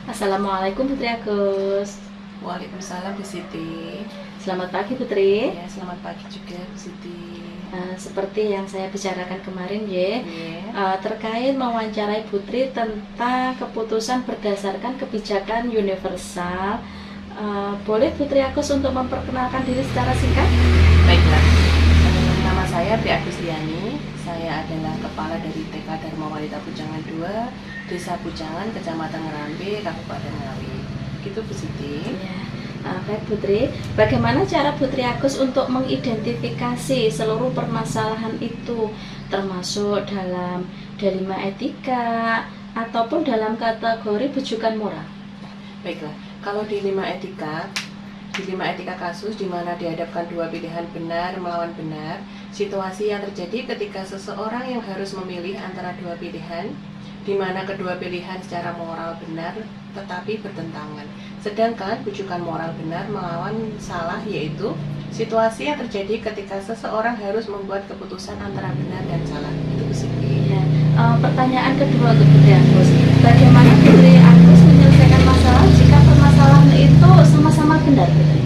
Assalamualaikum Putri Agus. Waalaikumsalam Bu Siti. Selamat pagi Putri. Ya, selamat pagi juga Bu Siti. Seperti yang saya bicarakan kemarin Yeah. terkait mewawancarai Putri tentang keputusan berdasarkan kebijakan universal. Boleh Putri Agus untuk memperkenalkan diri secara singkat? Baiklah. Nama saya Pri Agustiani. Saya adalah kepala dari TK Dharma Wanita Pujangan 2, Desa Pujangan, Kecamatan Ngerambe, Kabupaten Ngawi. Gitu Bu Siti. Ya. Baik Putri, bagaimana cara Putri Agus untuk mengidentifikasi seluruh permasalahan itu, termasuk dalam dilema etika ataupun dalam kategori bujukan moral? Baiklah. Kalau dilema etika kasus di mana dihadapkan dua pilihan benar melawan benar, situasi yang terjadi ketika seseorang yang harus memilih antara dua pilihan, di mana kedua pilihan secara moral benar tetapi bertentangan. Sedangkan bujukan moral benar melawan salah, yaitu situasi yang terjadi ketika seseorang harus membuat keputusan antara benar dan salah. Itu Bu Siti. Ya. Pertanyaan kedua untuk Putri Agus, bagaimana Putri Agus menyelesaikan masalah jika permasalahan itu sama-sama benar, Putri?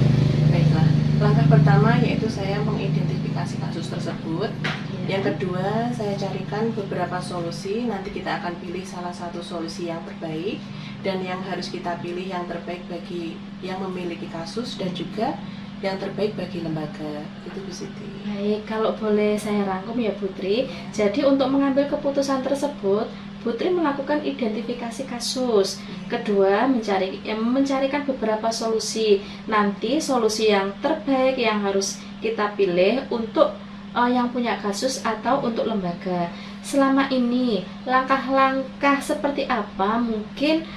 Baiklah, langkah pertama yaitu saya mengidentifikasi kasus tersebut. Ya. Yang kedua, saya carikan beberapa solusi. Nanti kita akan pilih salah satu solusi yang terbaik dan yang harus kita pilih yang terbaik bagi yang memiliki kasus dan juga yang terbaik bagi lembaga. Itu Bu Siti. Baik, kalau boleh saya rangkum ya Putri. Jadi untuk mengambil keputusan tersebut, Putri melakukan identifikasi kasus. Kedua, mencarikan beberapa solusi. Nanti solusi yang terbaik yang harus kita pilih untuk yang punya kasus atau untuk lembaga. Selama ini langkah-langkah seperti apa, mungkin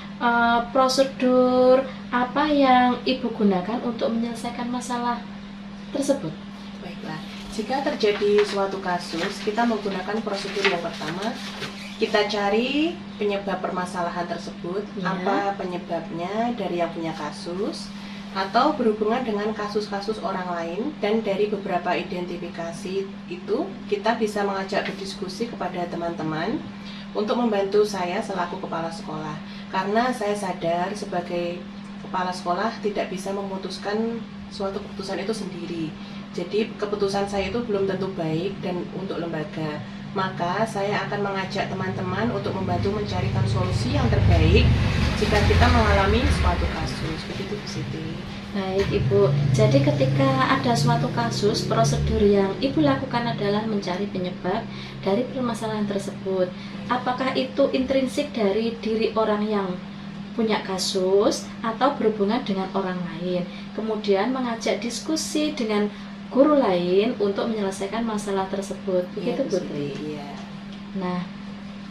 prosedur apa yang Ibu gunakan untuk menyelesaikan masalah tersebut? Baiklah, jika terjadi suatu kasus, kita menggunakan prosedur yang pertama. Kita cari penyebab permasalahan tersebut, Ya. apa penyebabnya dari yang punya kasus, atau berhubungan dengan kasus-kasus orang lain. Dan dari beberapa identifikasi itu, kita bisa mengajak berdiskusi kepada teman-teman untuk membantu saya selaku kepala sekolah. Karena saya sadar sebagai kepala sekolah tidak bisa memutuskan suatu keputusan itu sendiri. Jadi keputusan saya itu belum tentu baik dan untuk lembaga. Maka saya akan mengajak teman-teman untuk membantu mencarikan solusi yang terbaik jika kita mengalami suatu kasus. Begitu Bu Siti. Baik Ibu, jadi ketika ada suatu kasus, prosedur yang Ibu lakukan adalah mencari penyebab dari permasalahan tersebut. Apakah itu intrinsik dari diri orang yang punya kasus atau berhubungan dengan orang lain? Kemudian mengajak diskusi dengan guru lain untuk menyelesaikan masalah tersebut. Begitu Bu Putri? Siti. Iya. Nah,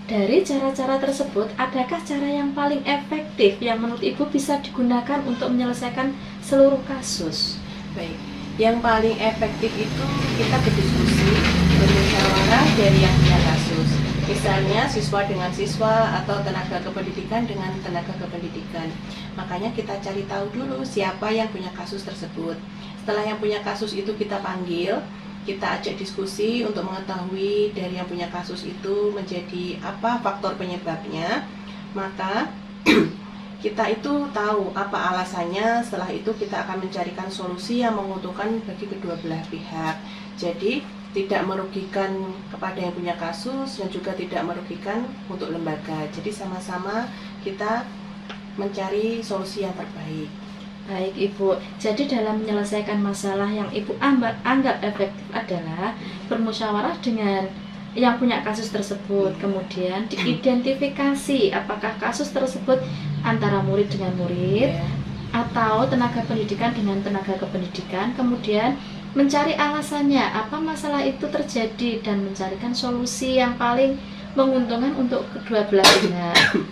dari cara-cara tersebut, adakah cara yang paling efektif yang menurut Ibu bisa digunakan untuk menyelesaikan seluruh kasus? Baik, yang paling efektif itu kita berdiskusi, bermusyawarah dari yang punya kasus. Misalnya siswa dengan siswa atau tenaga kependidikan dengan tenaga kependidikan. Makanya kita cari tahu dulu siapa yang punya kasus tersebut. Setelah yang punya kasus itu kita panggil, kita ajak diskusi untuk mengetahui dari yang punya kasus itu menjadi apa faktor penyebabnya. Maka kita itu tahu apa alasannya. Setelah itu kita akan mencarikan solusi yang menguntungkan bagi kedua belah pihak. Jadi tidak merugikan kepada yang punya kasus dan juga tidak merugikan untuk lembaga. Jadi sama-sama kita mencari solusi yang terbaik. Baik Ibu, jadi dalam menyelesaikan masalah yang Ibu anggap efektif adalah bermusyawarah dengan yang punya kasus tersebut, kemudian diidentifikasi apakah kasus tersebut antara murid dengan murid atau tenaga pendidikan dengan tenaga kependidikan, kemudian mencari alasannya apa masalah itu terjadi dan mencarikan solusi yang paling menguntungkan untuk kedua belah pihak.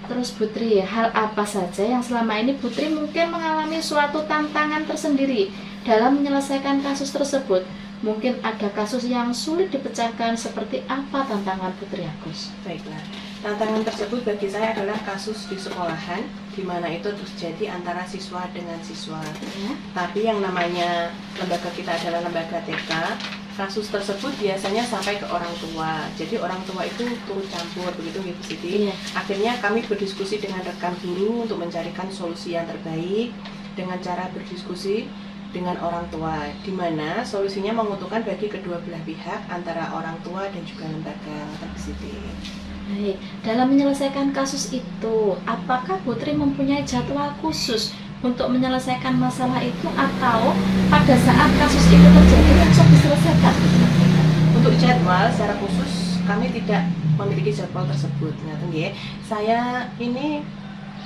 Terus Putri, hal apa saja yang selama ini Putri mungkin mengalami suatu tantangan tersendiri dalam menyelesaikan kasus tersebut? Mungkin ada kasus yang sulit dipecahkan, seperti apa tantangan Putri Agus? Baiklah, tantangan tersebut bagi saya adalah kasus di sekolahan, di mana itu terjadi antara siswa dengan siswa. Ya. Tapi yang namanya lembaga kita adalah lembaga TK, kasus tersebut biasanya sampai ke orang tua. Jadi orang tua itu turut campur begitu Bu Siti. Iya. Akhirnya kami berdiskusi dengan rekan guru untuk mencarikan solusi yang terbaik dengan cara berdiskusi dengan orang tua, di mana solusinya menguntungkan bagi kedua belah pihak antara orang tua dan juga lembaga Bu Siti. Baik, dalam menyelesaikan kasus itu, apakah Putri mempunyai jadwal khusus untuk menyelesaikan masalah itu atau pada saat kasus itu terjadi langsung diselesaikan? Untuk jadwal secara khusus kami tidak memiliki jadwal tersebut. Nah, saya ini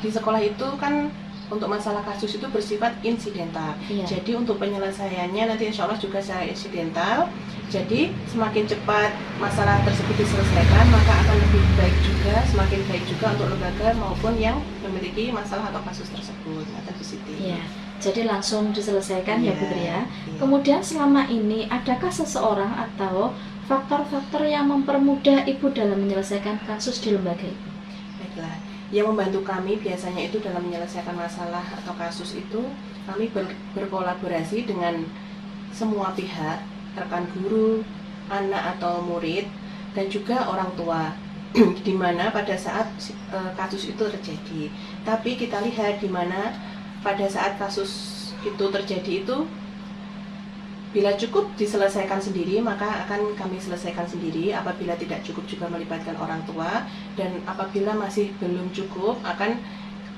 di sekolah itu kan untuk masalah kasus itu bersifat insidental. Iya. Jadi untuk penyelesaiannya nanti insya Allah juga secara insidental. Jadi semakin cepat masalah tersebut diselesaikan, maka akan lebih baik juga, semakin baik juga untuk lembaga maupun yang memiliki masalah atau kasus tersebut. Nah, Bu Siti. Iya, jadi langsung diselesaikan ya Putri ya. Iya. Kemudian selama ini adakah seseorang atau faktor-faktor yang mempermudah Ibu dalam menyelesaikan kasus di lembaga Ibu? Baiklah, yang membantu kami biasanya itu dalam menyelesaikan masalah atau kasus itu kami berkolaborasi dengan semua pihak, rekan guru, anak atau murid, dan juga orang tua. Di mana pada saat kasus itu terjadi. Tapi kita lihat di mana pada saat kasus itu terjadi itu bila cukup diselesaikan sendiri maka akan kami selesaikan sendiri. Apabila tidak cukup juga melibatkan orang tua, dan apabila masih belum cukup akan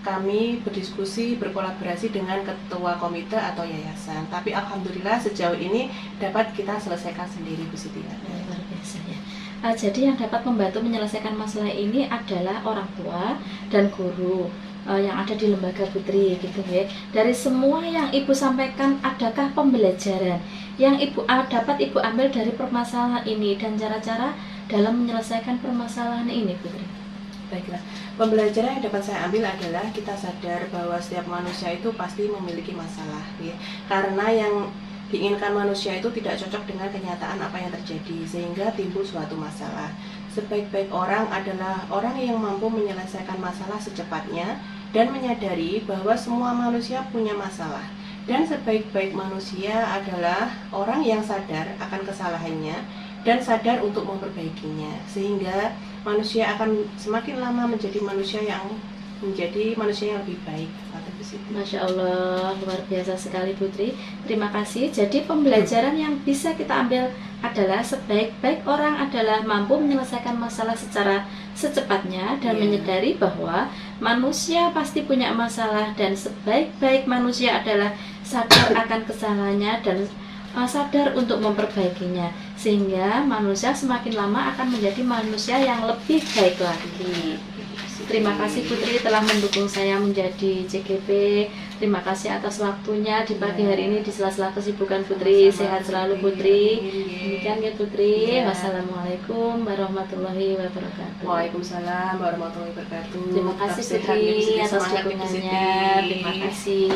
kami berdiskusi, berkolaborasi dengan ketua komite atau yayasan. Tapi alhamdulillah sejauh ini dapat kita selesaikan sendiri Bu Siti. Luar biasa ya. Jadi yang dapat membantu menyelesaikan masalah ini adalah orang tua dan guru yang ada di lembaga Putri gitu ya. Dari semua yang Ibu sampaikan, adakah pembelajaran yang dapat Ibu ambil dari permasalahan ini dan cara-cara dalam menyelesaikan permasalahan ini Putri? Baiklah, pembelajaran yang dapat saya ambil adalah kita sadar bahwa setiap manusia itu pasti memiliki masalah ya. Karena yang diinginkan manusia itu tidak cocok dengan kenyataan apa yang terjadi, sehingga timbul suatu masalah. Sebaik-baik orang adalah orang yang mampu menyelesaikan masalah secepatnya dan menyadari bahwa semua manusia punya masalah. Dan sebaik-baik manusia adalah orang yang sadar akan kesalahannya dan sadar untuk memperbaikinya, sehingga manusia akan semakin lama menjadi manusia yang lebih baik. Masya Allah, luar biasa sekali Putri. Terima kasih. Jadi pembelajaran yang bisa kita ambil adalah sebaik-baik orang adalah mampu menyelesaikan masalah secara secepatnya dan menyadari bahwa manusia pasti punya masalah, dan sebaik-baik manusia adalah sadar akan kesalahannya dan sadar untuk memperbaikinya, sehingga manusia semakin lama akan menjadi manusia yang lebih baik lagi. Terima kasih Putri telah mendukung saya menjadi CGP. Terima kasih atas waktunya di pagi hari ini di sela-sela kesibukan Putri. Sehat selalu Putri. Demikian ya Putri. Wassalamualaikum warahmatullahi wabarakatuh. Waalaikumsalam warahmatullahi wabarakatuh. Terima kasih Putri atas dukungannya. Terima kasih.